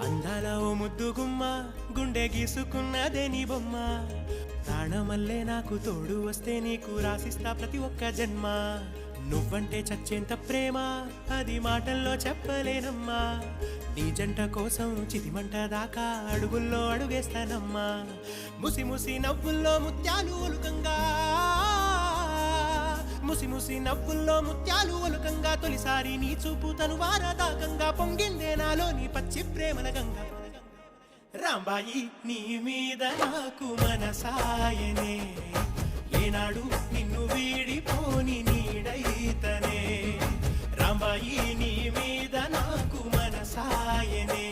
అందాల ఓ ముద్దు గుమ్మ గుండె గీసుకున్నదే నీ బొమ్మ ప్రాణమల్లే నాకు తోడు వస్తే నీకు రాసిస్తా ప్రతి ఒక్క జన్మ నువ్వంటే చచ్చేంత ప్రేమ అది మాటల్లో చెప్పలేనమ్మా నీ జంట కోసం చితిమంట దాకా అడుగుల్లో అడుగేస్తానమ్మా ముసి ముసి నవ్వుల్లో ముత్యాలు ఒలుకంగా ముసి ముసి నవ్వుల్లో ముత్యాలు ఒలుకంగా తొలిసారి నీ చూపు తను వారదాకంగా పొంగిందే నాలో నీ పచ్చి ప్రేమల గంగా రాంబాయి నీ మీద నాకు మనసాయనే ఏనాడు నిన్ను వీడిపోని నీడైతనే రాంబాయి నీ మీద నాకు మనసాయనే